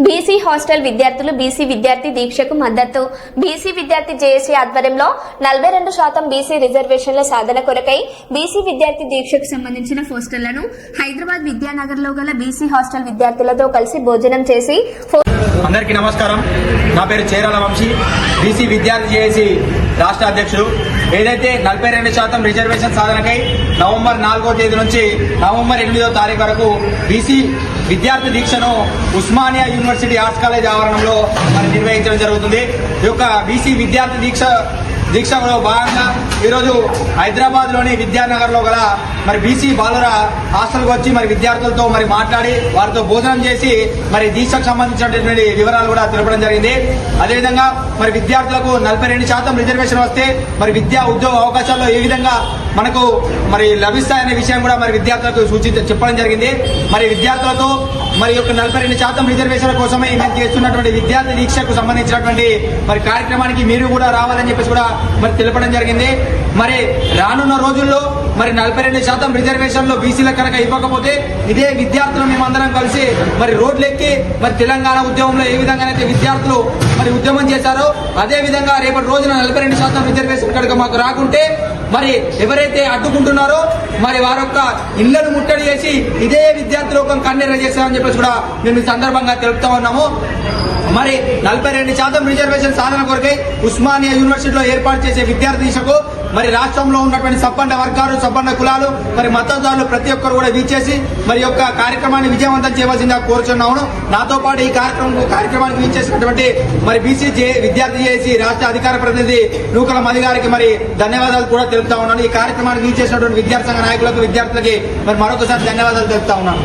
BC hostel విద్యార్థులు BC విద్యార్థి దీక్షకు మద్దతు. బీసీ విద్యార్థి జేఏసీ ఆధ్వర్యంలో 42% బీసీ రిజర్వేషన్ల సాధన కొరకై బీసీ విద్యార్థి దీక్షకు సంబంధించిన పోస్టర్లను హైదరాబాద్ విద్యానగర్ లో గల బీసీ హాస్టల్ విద్యార్థులతో కలిసి భోజనం చేసి అందరికీ నమస్కారం. నా పేరు చేరాల వంశీ, బీసీ విద్యార్థి జేఏసీ రాష్ట్ర అధ్యక్షుడు. ఏదైతే 42% రిజర్వేషన్ సాధనకై నవంబర్ 4వ తేదీ నుంచి నవంబర్ 8వ తారీఖు వరకు బీసీ విద్యార్థి దీక్షను ఉస్మానియా యూనివర్సిటీ ఆర్ట్స్ కాలేజ్ ఆవరణంలో నిర్వహించడం జరుగుతుంది. ఈ యొక్క బీసీ విద్యార్థి దీక్షలో భాగంగా ఈరోజు హైదరాబాద్ లోని విద్యానగర్ లో గల బీసీ బాలుర హాస్టల్కి వచ్చి విద్యార్థులతో మాట్లాడి వారితో భోజనం చేసి దీక్షకు సంబంధించినటువంటి వివరాలు కూడా తెలపడం జరిగింది. అదేవిధంగా విద్యార్థులకు 42% రిజర్వేషన్ వస్తే విద్యా ఉద్యోగ అవకాశాల్లో ఏ విధంగా మనకు లభిస్తాయనే విషయం కూడా విద్యార్థులకు చెప్పడం జరిగింది. విద్యార్థులతో యొక్క 42% రిజర్వేషన్ల కోసమే మేము చేస్తున్నటువంటి విద్యార్థి దీక్షకు సంబంధించినటువంటి కార్యక్రమానికి మీరు కూడా రావాలని చెప్పేసి కూడా తెలపడం జరిగింది. రానున్న రోజుల్లో 42% రిజర్వేషన్లు బీసీల కనుక ఇవ్వకపోతే ఇదే విద్యార్థులు మేమందరం కలిసి రోడ్లెక్కి తెలంగాణ ఉద్యమంలో ఏ విధంగానైతే విద్యార్థులు ఉద్యమం చేశారో అదే విధంగా రేపటి రోజున 42% రిజర్వేషన్ కనుక మాకు రాకుంటే ఎవరైతే అడ్డుకుంటున్నారో వారి యొక్క ఇళ్లను ముట్టడి చేసి ఇదే విద్యార్థి లోకం కన్నెర్ర చేశారని చెప్పేసి కూడా మేము ఈ సందర్భంగా తెలుపుతా ఉన్నాము. 42% రిజర్వేషన్ సాధన కొరకై ఉస్మానియా యూనివర్సిటీలో ఏర్పాటు చేసే విద్యార్థి దిశకు రాష్ట్రంలో ఉన్నటువంటి సంపన్న వర్గాలు, సంపన్న కులాలు, మతదారులు ప్రతి ఒక్కరు కూడా వీచేసి యొక్క కార్యక్రమాన్ని విజయవంతం చేయవలసిందిగా కోరుచున్నాము. నాతో పాటు ఈ కార్యక్రమానికి వీచేసినటువంటి బీసీ విద్యార్థి చేసి రాష్ట్ర అధికార ప్రతినిధి నూకల మది గారికి ధన్యవాదాలు కూడా తెలుపుతా ఉన్నాను. ఈ కార్యక్రమానికి వీచేసినటువంటి విద్యార్థి సంఘ నాయకులకు, విద్యార్థులకి మరొకసారి ధన్యవాదాలు తెలుపుతా ఉన్నాను.